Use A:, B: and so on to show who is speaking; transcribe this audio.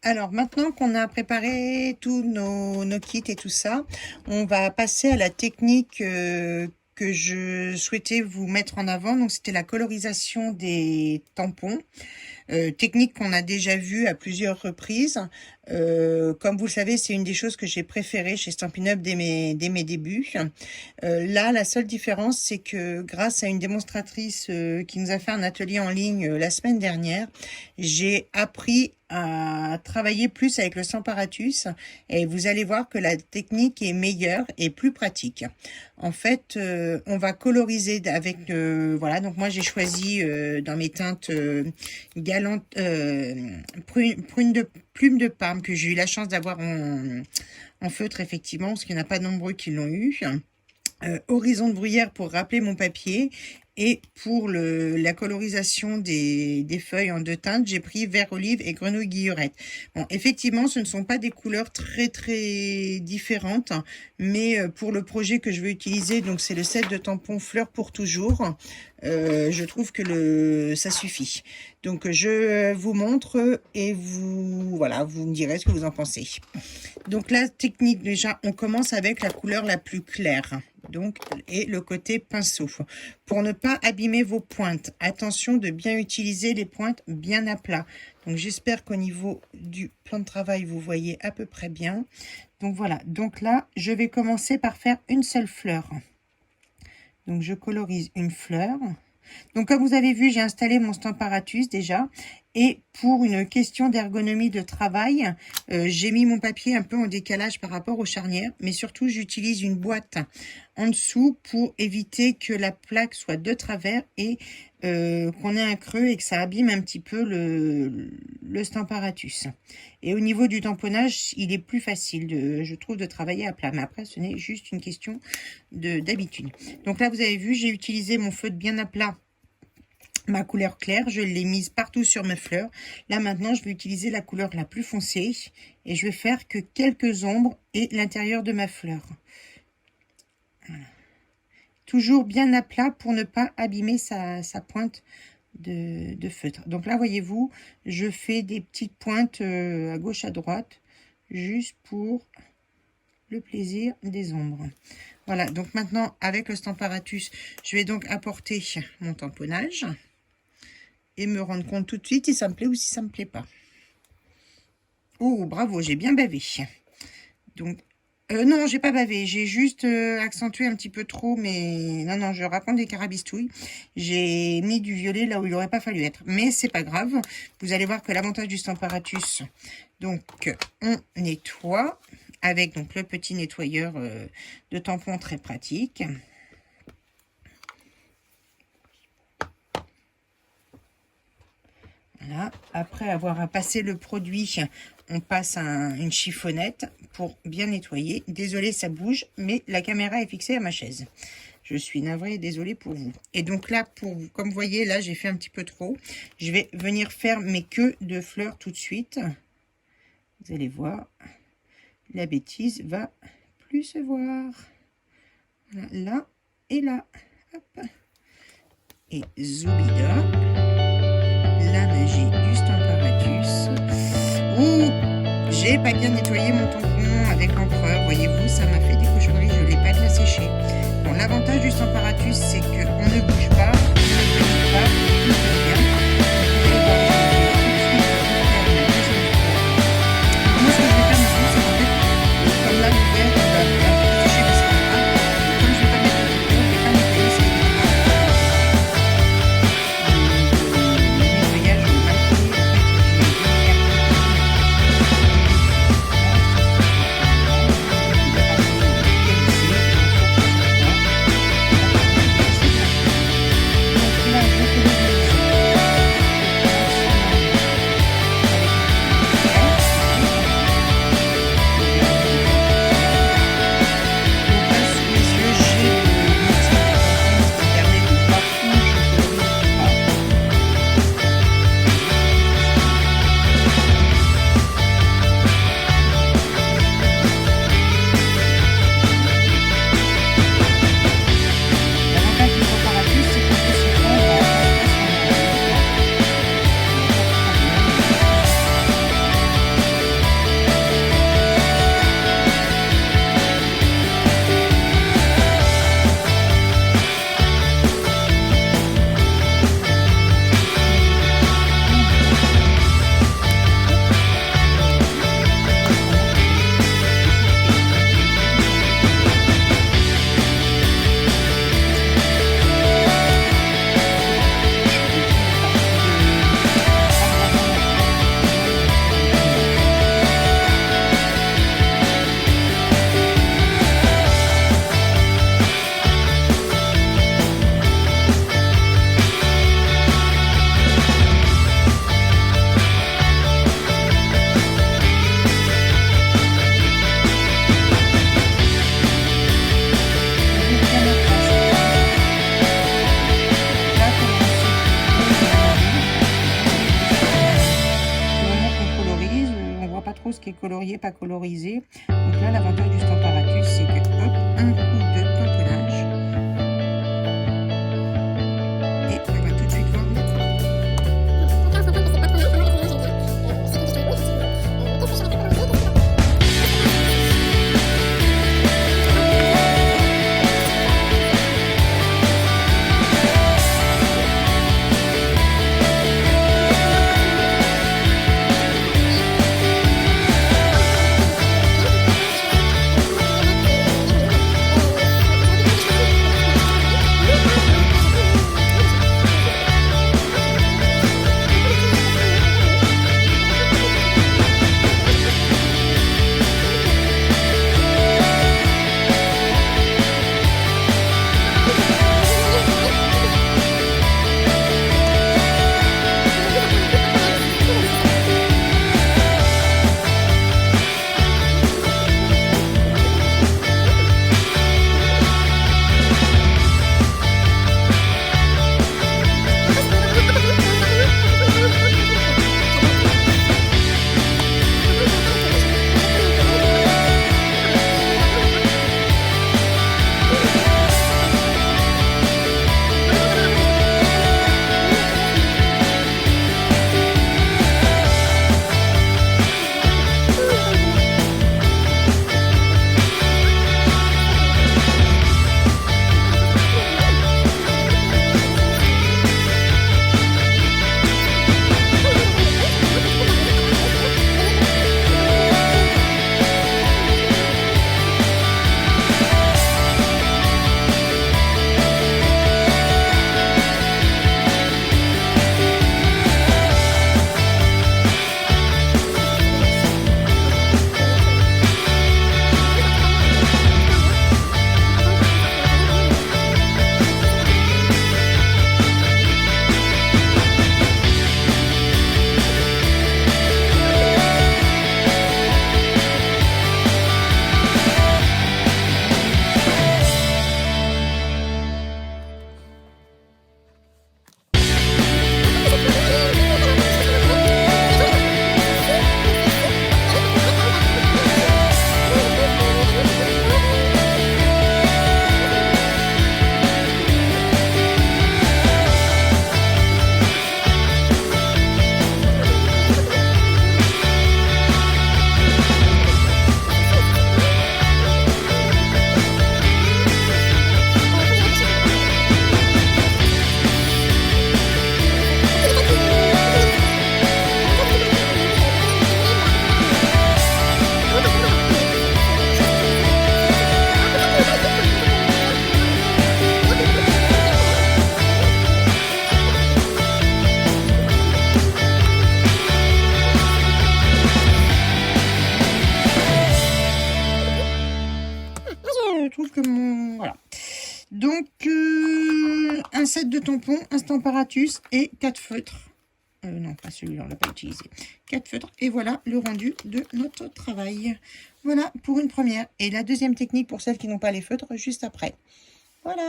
A: Alors maintenant qu'on a préparé tous nos kits et tout ça, on va passer à la technique que je souhaitais vous mettre en avant. Donc c'était la colorisation des tampons. Technique qu'on a déjà vue à plusieurs reprises. Comme vous le savez, c'est une des choses que j'ai préférées chez Stampin' Up dès mes débuts. Là, la seule différence, c'est que grâce à une démonstratrice qui nous a fait un atelier en ligne la semaine dernière, j'ai appris à travailler plus avec le Stamparatus et vous allez voir que la technique est meilleure et plus pratique. En fait, on va coloriser avec voilà. Donc moi j'ai choisi dans mes teintes galante plume de Parme que j'ai eu la chance d'avoir en feutre effectivement parce qu'il n'y en a pas nombreux qui l'ont eu. Horizon de bruyère pour rappeler mon papier. Et pour la colorisation des feuilles en deux teintes, j'ai pris vert olive et grenouille guillerette. Bon, effectivement, ce ne sont pas des couleurs très différentes, mais pour le projet que je veux utiliser, donc c'est le set de tampons fleurs pour toujours, je trouve que ça suffit. Donc je vous montre et voilà, vous me direz ce que vous en pensez. Donc la technique, déjà, on commence avec la couleur la plus claire. Donc, et le côté pinceau. Pour ne pas abîmer vos pointes, attention de bien utiliser les pointes bien à plat. Donc, j'espère qu'au niveau du plan de travail, vous voyez à peu près bien. Donc, voilà. Donc là, je vais commencer par faire une seule fleur. Donc, je colorise une fleur. Donc, comme vous avez vu, j'ai installé mon Stamparatus déjà. Et pour une question d'ergonomie de travail, j'ai mis mon papier un peu en décalage par rapport aux charnières. Mais surtout, j'utilise une boîte en dessous pour éviter que la plaque soit de travers et qu'on ait un creux et que ça abîme un petit peu le Stamparatus. Et au niveau du tamponnage, il est plus facile, je trouve, de travailler à plat. Mais après, ce n'est juste une question d'habitude. Donc là, vous avez vu, j'ai utilisé mon feutre bien à plat. Ma couleur claire, je l'ai mise partout sur mes fleurs. Là, maintenant, je vais utiliser la couleur la plus foncée et je vais faire que quelques ombres et l'intérieur de ma fleur. Voilà. Toujours bien à plat pour ne pas abîmer sa pointe de feutre. Donc là, voyez-vous, je fais des petites pointes à gauche, à droite, juste pour le plaisir des ombres. Voilà, donc maintenant, avec le Stamparatus, je vais donc apporter mon tamponnage et me rendre compte tout de suite si ça me plaît ou si ça me plaît pas. Oh, bravo, j'ai bien bavé. Donc, non, j'ai pas bavé, j'ai juste accentué un petit peu trop, mais non, je raconte des carabistouilles. J'ai mis du violet là où il n'aurait pas fallu être, mais c'est pas grave. Vous allez voir que l'avantage du Stamparatus, donc on nettoie avec donc le petit nettoyeur de tampon très pratique. Voilà. Après avoir passé le produit, on passe une chiffonnette pour bien nettoyer. Désolée, ça bouge, mais la caméra est fixée à ma chaise. Je suis navrée, désolée pour vous. Et donc là, comme vous voyez, là, j'ai fait un petit peu trop. Je vais venir faire mes queues de fleurs tout de suite. Vous allez voir, la bêtise va plus se voir. Voilà, là et là. Hop. Et zoubida. La magie du Stamparatus. Ouh, j'ai pas bien nettoyé mon tampon avec l'encreur. Voyez-vous, ça m'a fait des cochonneries. Je l'ai pas bien séché. Bon, l'avantage du Stamparatus, c'est qu'on ne bouge pas, on ne bouge pas, tout va bien. Moi, ce que je vais faire maintenant, c'est qu'en fait, comme là, le vert, on va sécher, mais c'est pas grave. Et comme je vais pas mettre de couteau, je vais pas nettoyer, c'est ce qui est colorié, pas colorisé. Donc là, l'avantage du Stamparatus, c'est que hop, un coup de tamponnage. Et on va tout de suite voir le Voilà. Donc, un set de tampons, un Stamparatus et 4 feutres. Non, pas celui-là, on ne l'a pas utilisé. 4 feutres. Et voilà le rendu de notre travail. Voilà pour une première. Et la deuxième technique pour celles qui n'ont pas les feutres, juste après. Voilà.